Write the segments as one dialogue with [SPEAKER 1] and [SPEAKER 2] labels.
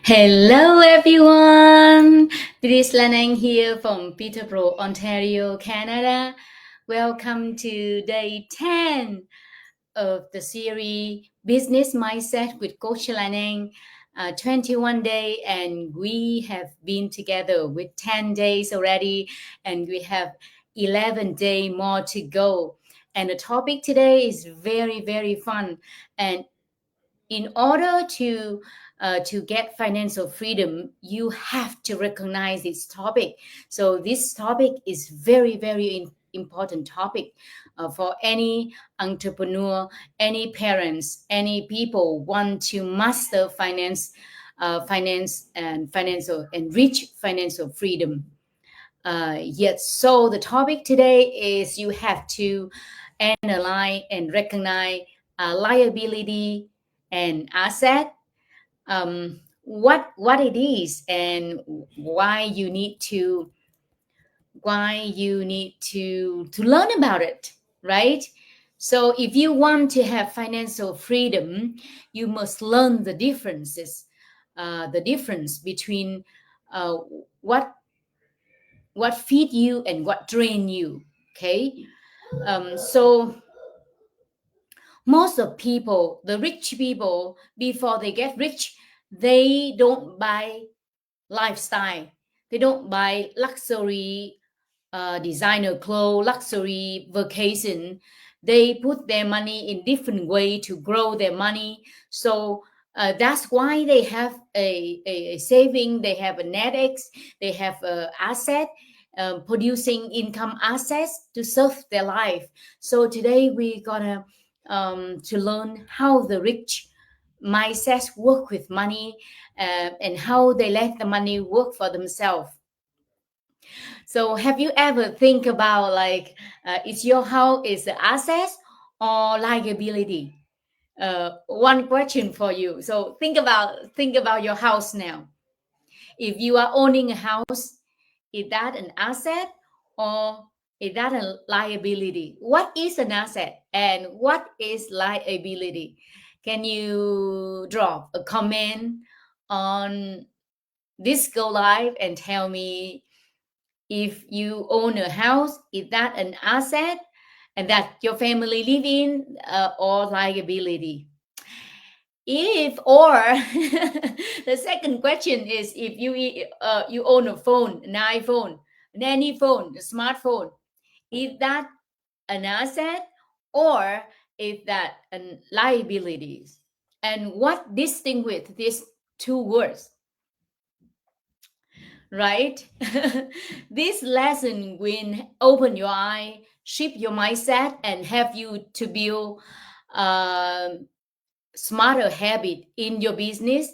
[SPEAKER 1] Hello everyone! This is Lanang here from Peterborough, Ontario, Canada. Welcome to day 10 of the series Business Mindset with Coach Lanang. 21 day and we have been together with 10 days already and we have 11 day more to go. And the topic today is very fun, and in order to get financial freedom, you have to recognize this topic. So this topic is very important topic for any entrepreneur, any parents, any people want to master finance and financial and reach financial freedom. Yet, so the topic today is you have to analyze and recognize liability and asset, what it is and why you need to learn about it, right? So if you want to have financial freedom, you must learn the difference between uh, what what feed you and what drain you. Okay. So most of people, the rich people, before they get rich, they don't buy lifestyle. They don't buy luxury designer clothes, luxury vacation. They put their money in different way to grow their money. So that's why they have a saving, they have a net X, they have a asset, producing income assets to serve their life. So today we're gonna to learn how the rich mindsets work with money, and how they let the money work for themselves. So have you ever think about like, is your house is the asset or liability? One question for you. So think about your house now. If you are owning a house, is that an asset or is that a liability? What is an asset and what is liability? Can you drop a comment on this go live and tell me, if you own a house, is that an asset and that your family live in, or liability? If or the second question is, if you own a phone, an iPhone, any phone, a smartphone, is that an asset or is that a liability? And what distinguish these two words? Right? This lesson will open your eye, shift your mindset, and help you to build a smarter habit in your business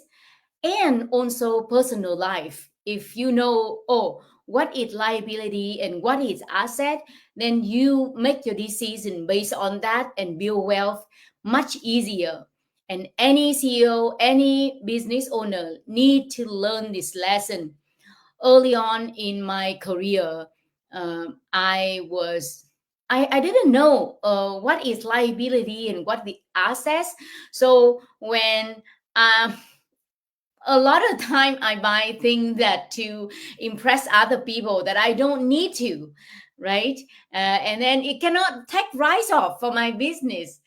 [SPEAKER 1] and also personal life. If you know, oh, what is liability and what is asset, then you make your decision based on that and build wealth much easier. And any CEO, any business owner need to learn this lesson. Early on in my career, I didn't know what is liability and what the assets. So when um, a lot of time I buy things that to impress other people that I don't need to, right? And then it cannot take rise off for my business.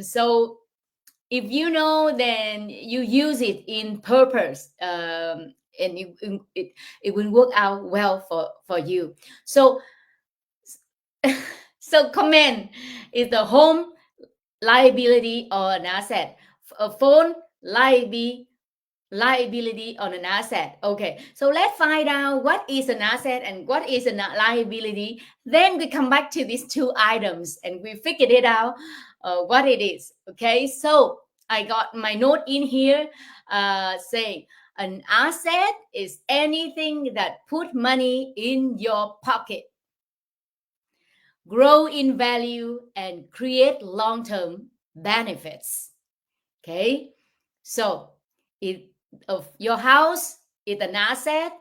[SPEAKER 1] So if you know, then you use it in purpose, and it will work out well for you. So so comment, is the home liability or an asset? A phone liability on an asset. Okay, so let's find out what is an asset and what is a liability. Then we come back to these two items and we figured it out, what it is. Okay, so I got my note in here, saying an asset is anything that put money in your pocket, grow in value, and create long-term benefits. Okay, so it of your house is an asset,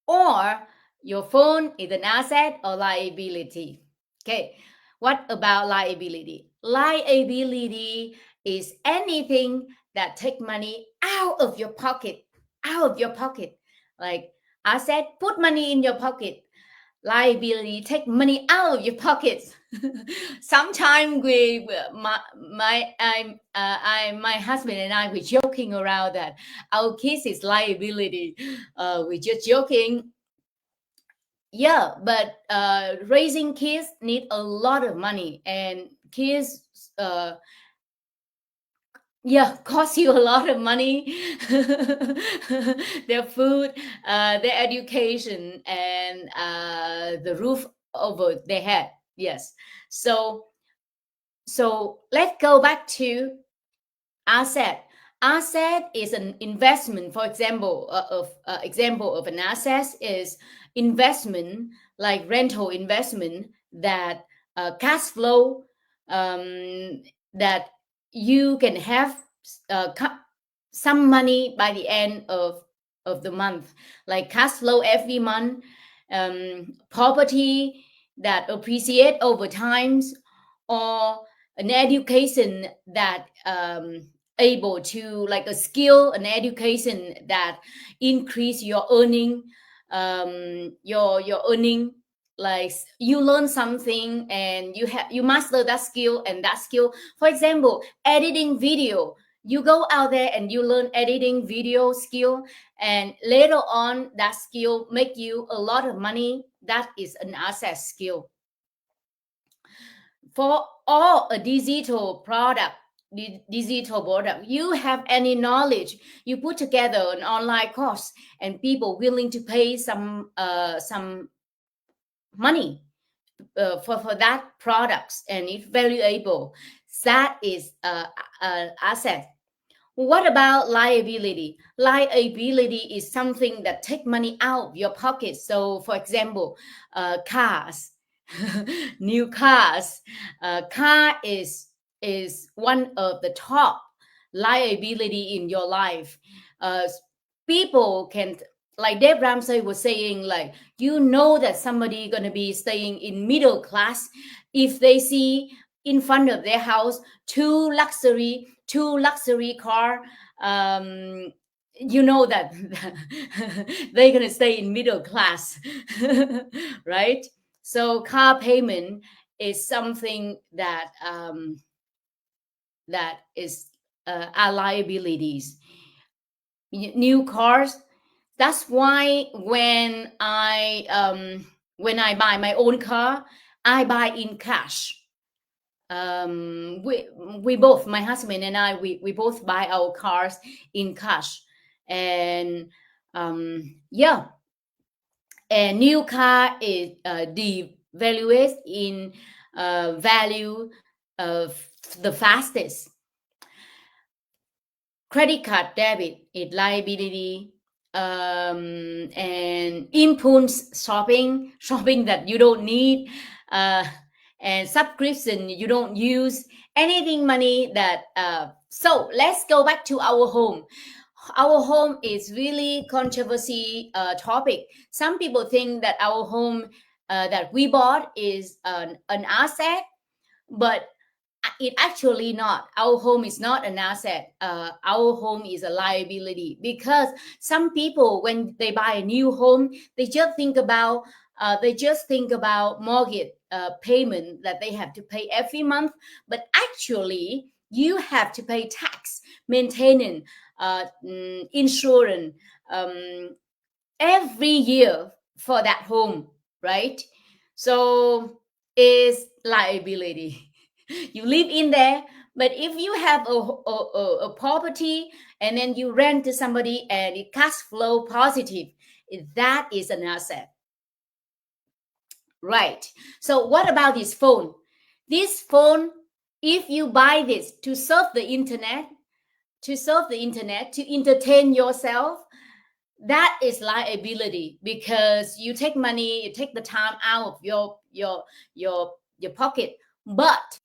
[SPEAKER 1] or your phone is an asset or liability. Okay, what about liability? Liability is anything that take money out of your pocket. out of your pocket. Like asset, put money in your pocket. Liability, take money out of your pockets. Sometimes my husband and I, we're joking around that our kids is liability. We're just joking. Yeah, but raising kids need a lot of money, and kids yeah, cost you a lot of money. Their food, their education, and the roof over their head. Yes. So let's go back to asset. Asset is an investment. For example, example of an asset is investment, like rental investment, that cash flow, that you can have some money by the end of the month, like cash flow every month, property that appreciate over times, or an education that able to, like a skill, an education that increase your earning, your earning, like you learn something and you master that skill, and that skill, for example, editing video, you go out there and you learn editing video skill, and later on that skill make you a lot of money. That is an asset skill. For all a digital product, you have any knowledge, you put together an online course, and people willing to pay some money for that products, and it's valuable. That is asset. What about liability? Liability is something that take money out of your pocket. So, for example, cars, new cars. Car is one of the top liability in your life. People can, like Dave Ramsey was saying, like, you know that somebody gonna be staying in middle class if they see in front of their house two luxury car. You know that they're gonna stay in middle class. Right? So car payment is something that that is our liabilities. New cars. That's why when I buy my own car, I buy in cash. We both, my husband and I, we both buy our cars in cash. And yeah, a new car is devalued in value of the fastest. Credit card debit is liability, and impulse shopping that you don't need, and subscription you don't use, anything money that so let's go back to our home. Our home is really controversy topic. Some people think that our home that we bought is an asset, but it actually not. Our home is not an asset. Our home is a liability, because some people, when they buy a new home, they just think about mortgage payment that they have to pay every month. But actually you have to pay tax, maintenance, insurance, every year for that home, right? So it's liability. You live in there, but if you have a property and then you rent to somebody and it cash flow positive, that is an asset. Right. So what about this phone? This phone, if you buy this to surf the internet, to entertain yourself, that is liability, because you take money, you take the time out of your pocket. But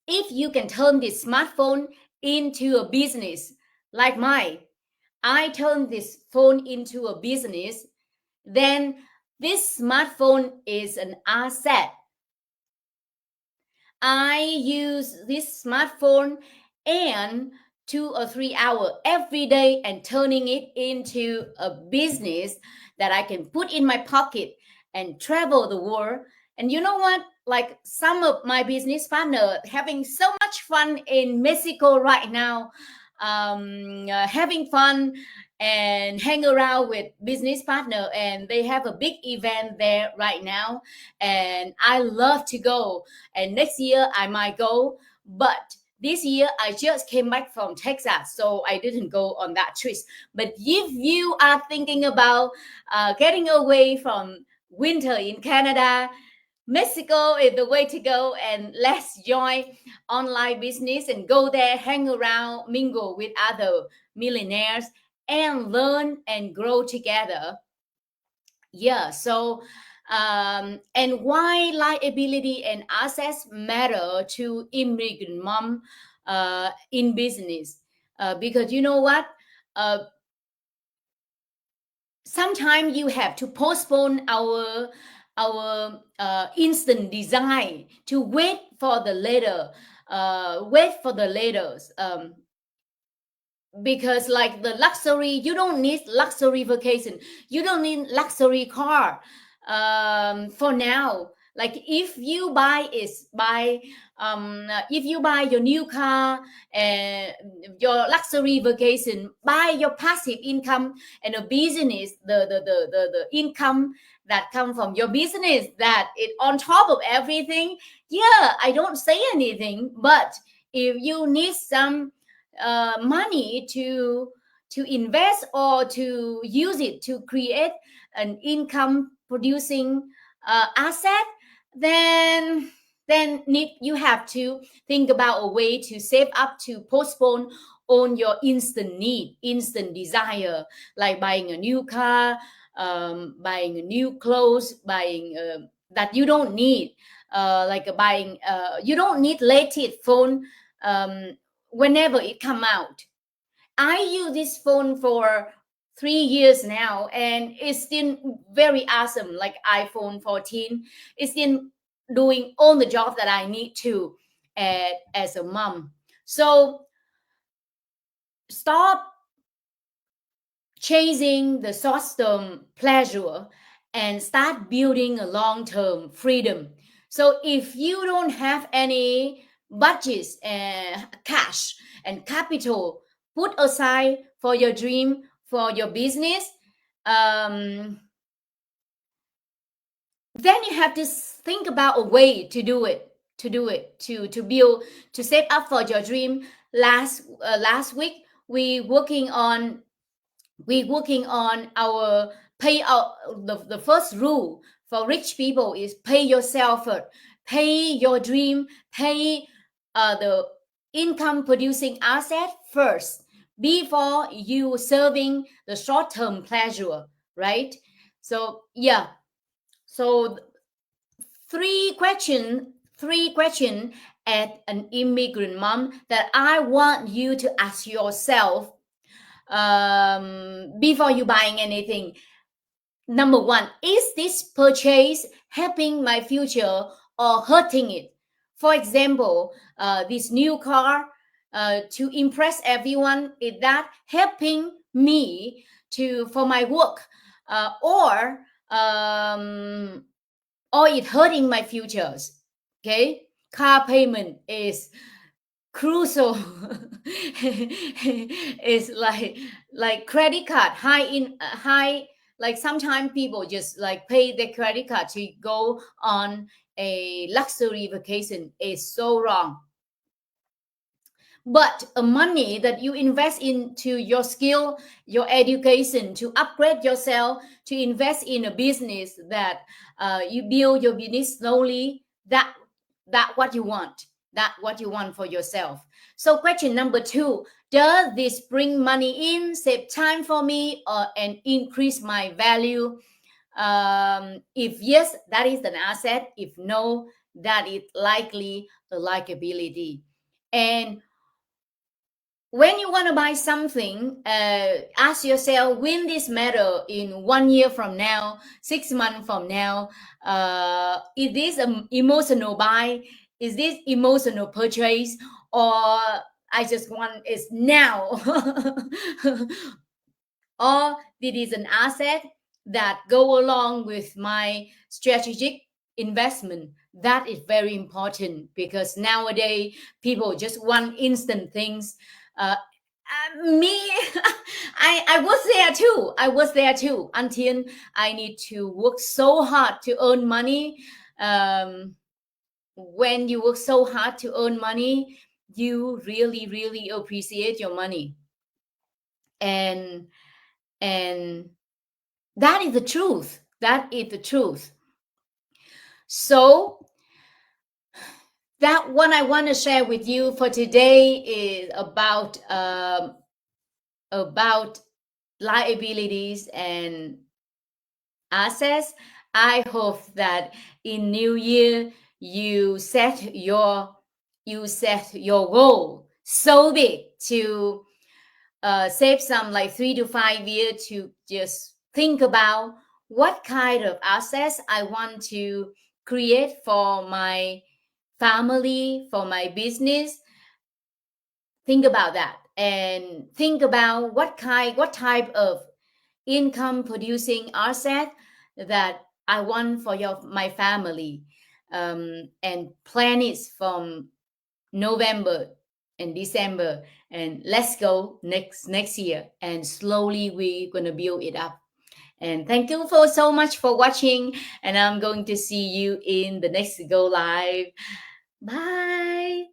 [SPEAKER 1] if you can turn this smartphone into a business, like mine, I turn this phone into a business, then this smartphone is an asset. I use this smartphone and 2 or 3 hours every day and turning it into a business that I can put in my pocket and travel the world. And you know what? Like some of my business partner having so much fun in Mexico right now, having fun and hang around with business partner, and they have a big event there right now, and I love to go, and next year I might go, but this year I just came back from Texas, so I didn't go on that trip. But if you are thinking about getting away from winter in Canada, Mexico is the way to go, and let's join online business and go there, hang around, mingle with other millionaires, and learn and grow together. Yeah, so and why liability and assets matter to immigrant mom in business? Because you know what? Uh, Sometimes you have to postpone our instant design to wait for the later, wait for the later, because like the luxury, you don't need luxury vacation, you don't need luxury car for now. Like if you buy is buy if you buy your new car and your luxury vacation, buy your passive income and a business, the income that come from your business, that it on top of everything. Yeah, I don't say anything, but if you need some money to invest or to use it to create an income producing asset, then you have to think about a way to save up to postpone on your instant need, instant desire, like buying a new car, buying a new clothes, buying that you don't need, like buying you don't need latest phone um, whenever it come out. I use this phone for 3 years now, and it's still very awesome. Like iPhone 14, it's still doing all the job that I need to as a mom. So stop chasing the short-term pleasure and start building a long-term freedom. So if you don't have any budgets and cash and capital put aside for your dream, for your business, um, then you have to think about a way to do it, to build, to set up for your dream. Last week we working on our payout. The first rule for rich people is pay yourself first, pay your dream, pay the income producing asset first before you serving the short-term pleasure, right? So yeah, so three question at an immigrant mom that I want you to ask yourself before you buying anything. Number one, is this purchase helping my future or hurting it? For example, this new car to impress everyone, is that helping me to for my work, or it hurting my futures? Okay, car payment is crucial. It's like credit card high, like sometimes people just like pay their credit card to go on a luxury vacation is so wrong. But money that you invest into your skill, your education, to upgrade yourself, to invest in a business that you build your business slowly, that what you want, that what you want for yourself. So question number two, does this bring money in, save time for me, and increase my value? If yes, that is an asset. If no, that is likely a likability. And when you want to buy something, ask yourself, will this matter in 1 year from now, 6 months from now? Is this an emotional buy? Is this emotional purchase? Or I just want is now. Or it is an asset that go along with my strategic investment. That is very important, because nowadays people just want instant things. Me, I was there too. I was there too until I need to work so hard to earn money. When you work so hard to earn money, you really, really appreciate your money. And that is the truth. That is the truth. So that what I want to share with you for today is about liabilities and assets. I hope that in new year you set your goal so big to save some like 3 to 5 years to just think about what kind of assets I want to create for my family, for my business. Think about that, and think about what type of income producing asset that I want for my family, and plan it from November and December, and let's go next year, and slowly we're gonna build it up. And thank you for so much for watching, and I'm going to see you in the next go live. Bye.